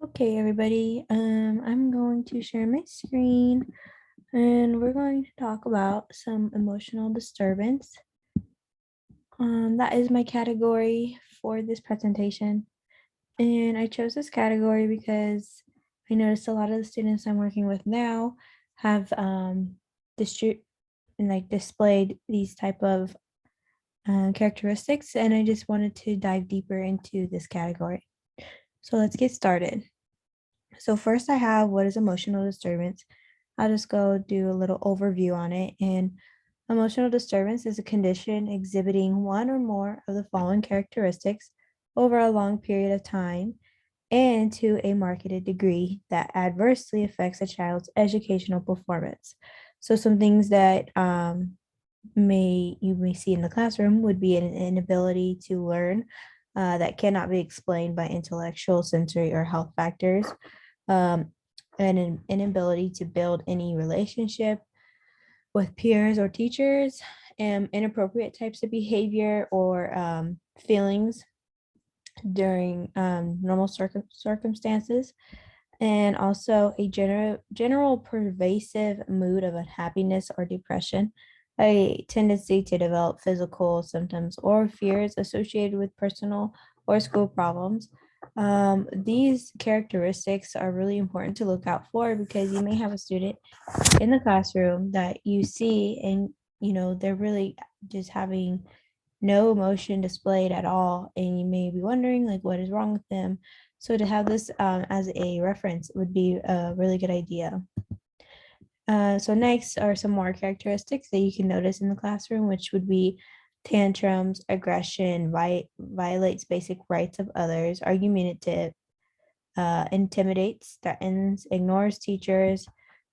Okay, everybody, I'm going to share my screen and we're going to talk about some emotional disturbance. That is my category for this presentation. And I chose this category because I noticed a lot of the students I'm working with now have distri- displayed these type of characteristics, and I just wanted to dive deeper into this category. So let's get started. So first I have what is emotional disturbance. I'll just go do a little overview on it. And emotional disturbance is a condition exhibiting one or more of the following characteristics over a long period of time and to a marked degree that adversely affects a child's educational performance. So some things that you may see in the classroom would be an inability to learn that cannot be explained by intellectual, sensory, or health factors, um, and an inability to build any relationship with peers or teachers, inappropriate types of behavior or feelings during normal circumstances, and also a general pervasive mood of unhappiness or depression, a tendency to develop physical symptoms or fears associated with personal or school problems. These characteristics are really important to look out for because you may have a student in the classroom that you see and they're really just having no emotion displayed at all, and you may be wondering like what is wrong with them. So to have this as a reference would be a really good idea. So next are some more characteristics that you can notice in the classroom, which would be tantrums, aggression, violates basic rights of others, argumentative, intimidates, threatens, ignores teachers.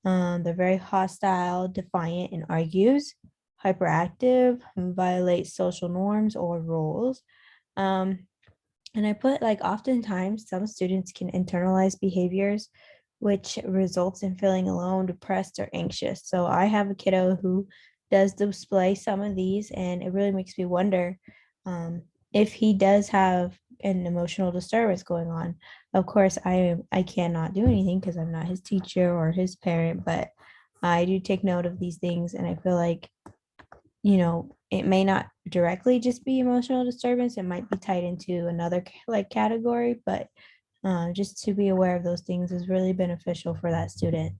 They're very hostile, defiant, and argues. Hyperactive, violates social norms or rules. Um, and I put like oftentimes some students can internalize behaviors which results in feeling alone, depressed, or anxious. So I have a kiddo who does display some of these, and it really makes me wonder um, if he does have an emotional disturbance going on. Of course, I cannot do anything because I'm not his teacher or his parent, but I do take note of these things, and I feel like it may not directly just be emotional disturbance. It might be tied into another like category, but just to be aware of those things is really beneficial for that student.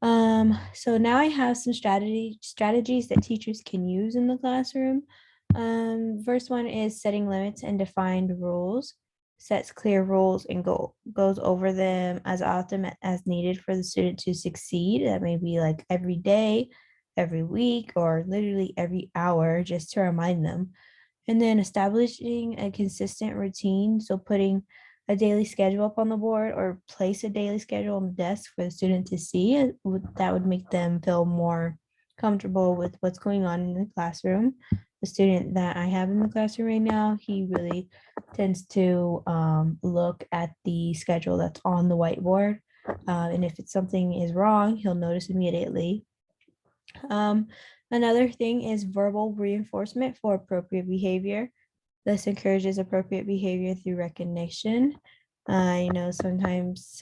So now I have some strategies that teachers can use in the classroom. First one is setting limits and defined rules. Sets clear rules and goes over them as often as needed for the student to succeed. That may be like every day, every week, or literally every hour, just to remind them. And then establishing a consistent routine. So putting a daily schedule up on the board or place a daily schedule on the desk for the student to see. That would make them feel more comfortable with what's going on in the classroom. The student that I have in the classroom right now, he really tends to look at the schedule that's on the whiteboard. And if it's something is wrong, he'll notice immediately. Um, Another thing is verbal reinforcement for appropriate behavior. This encourages appropriate behavior through recognition. Sometimes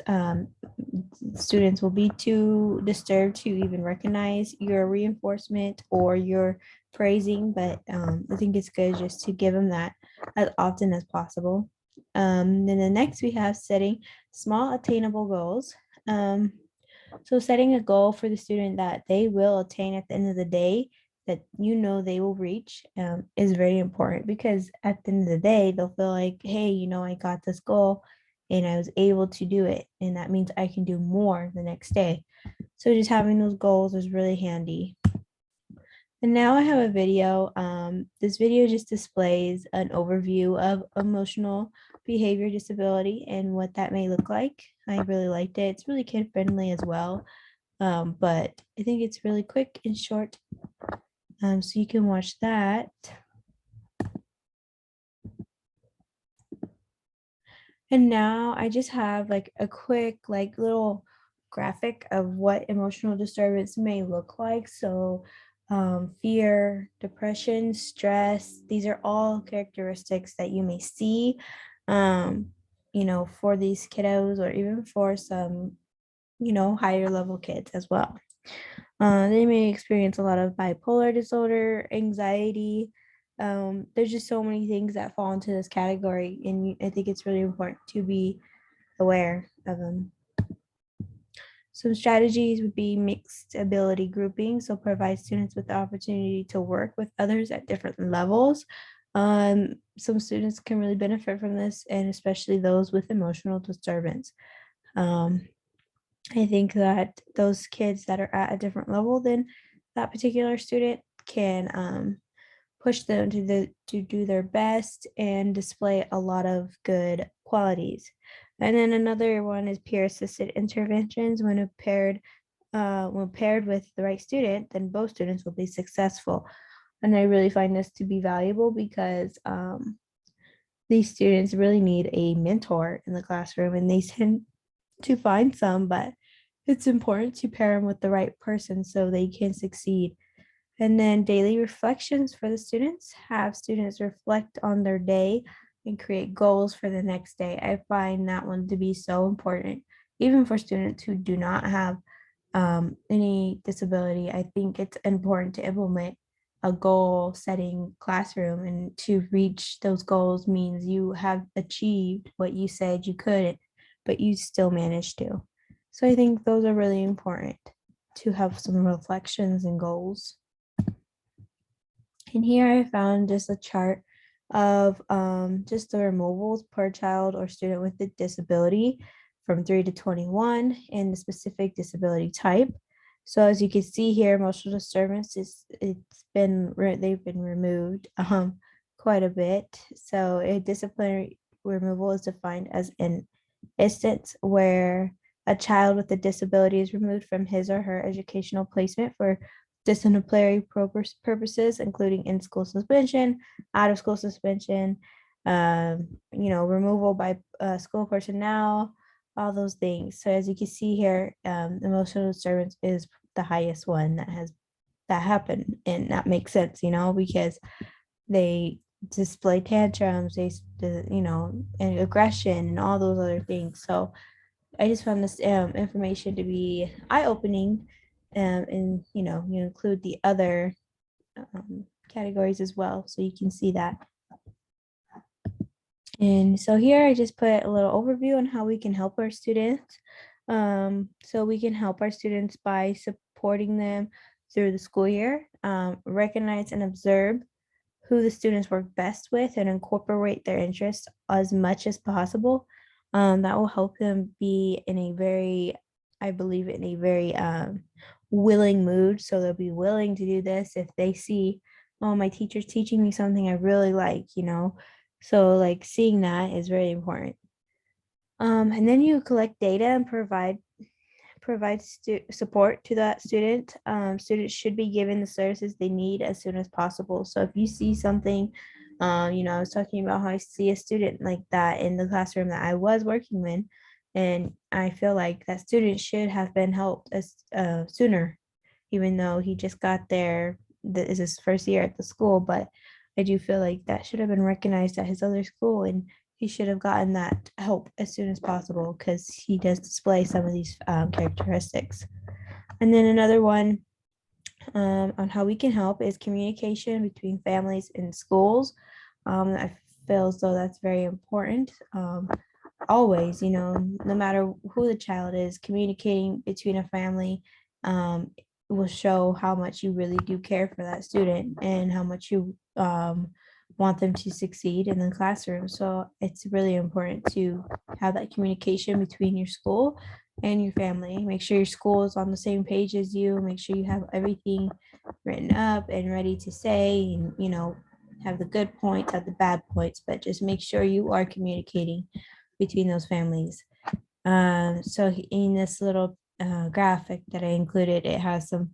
students will be too disturbed to even recognize your reinforcement or your praising, but I think it's good just to give them that as often as possible. Then the next we have setting small attainable goals. So setting a goal for the student that they will attain at the end of the day, that they will reach, is very important because at the end of the day, they'll feel like, hey, I got this goal and I was able to do it. And that means I can do more the next day. So just having those goals is really handy. And now I have a video. This video just displays an overview of emotional behavior disability and what that may look like. I really liked it. It's really kid friendly as well. But I think it's really quick and short. So you can watch that. And now I just have like a quick, like little graphic of what emotional disturbance may look like. So fear, depression, stress, these are all characteristics that you may see. Um, for these kiddos or even for some, higher level kids as well. They may experience a lot of bipolar disorder, anxiety. There's just so many things that fall into this category, and I think it's really important to be aware of them. Some strategies would be mixed ability grouping, so provide students with the opportunity to work with others at different levels. Some students can really benefit from this, and especially those with emotional disturbance. Um, I think that those kids that are at a different level than that particular student can push them to do their best and display a lot of good qualities. And then another one is peer assisted interventions. When paired with the right student, then both students will be successful. And I really find this to be valuable because these students really need a mentor in the classroom, and they tend to find some, but it's important to pair them with the right person so they can succeed. And then daily reflections for the students, have students reflect on their day and create goals for the next day. I find that one to be so important, even for students who do not have any disability. I think it's important to implement a goal setting classroom, and to reach those goals means you have achieved what you said you couldn't, but you still managed to. So I think those are really important, to have some reflections and goals. And here I found just a chart of just the removals per child or student with a disability from 3 to 21 and the specific disability type. So as you can see here, emotional disturbance they've been removed quite a bit. So a disciplinary removal is defined as an instance where a child with a disability is removed from his or her educational placement for disciplinary purposes, including in-school suspension, out-of-school suspension, removal by school personnel, all those things. So as you can see here, emotional disturbance is the highest one that happened, and that makes sense, because they display tantrums, and aggression and all those other things. So I just found this information to be eye-opening, and you include the other categories as well, so you can see that. And so here I just put a little overview on how we can help our students. So we can help our students by supporting them through the school year, recognize and observe who the students work best with, and incorporate their interests as much as possible. That will help them be in a very, I believe, in a very willing mood. So they'll be willing to do this if they see, oh, my teacher's teaching me something I really like. So like seeing that is very important. And then you collect data and provide support to that student. Students should be given the services they need as soon as possible. So if you see something, I was talking about how I see a student like that in the classroom that I was working in, and I feel like that student should have been helped as sooner, even though he just got there. This is his first year at the school, but I do feel like that should have been recognized at his other school, and he should have gotten that help as soon as possible because he does display some of these characteristics. And then another one on how we can help is communication between families and schools. I feel as though that's very important. Always, no matter who the child is, communicating between a family will show how much you really do care for that student and how much you want them to succeed in the classroom. So it's really important to have that communication between your school and your family. Make sure your school is on the same page as you. Make sure you have everything written up and ready to say, and have the good points, have the bad points, but just make sure you are communicating between those families. So in this little graphic that I included, it has some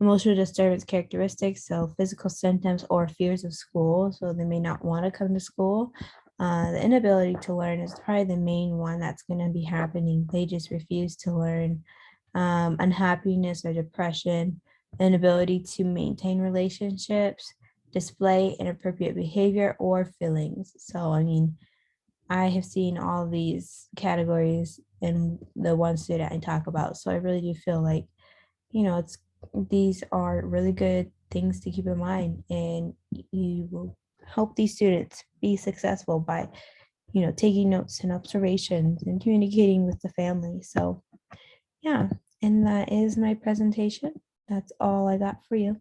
emotional disturbance characteristics, so physical symptoms or fears of school, so they may not want to come to school. The inability to learn is probably the main one that's going to be happening. They just refuse to learn. Unhappiness or depression, inability to maintain relationships, display inappropriate behavior or feelings. So, I mean, I have seen all these categories in the one student I talk about. So I really do feel like, it's these are really good things to keep in mind, and you will help these students be successful by, taking notes and observations and communicating with the family. So, yeah, and that is my presentation. That's all I got for you.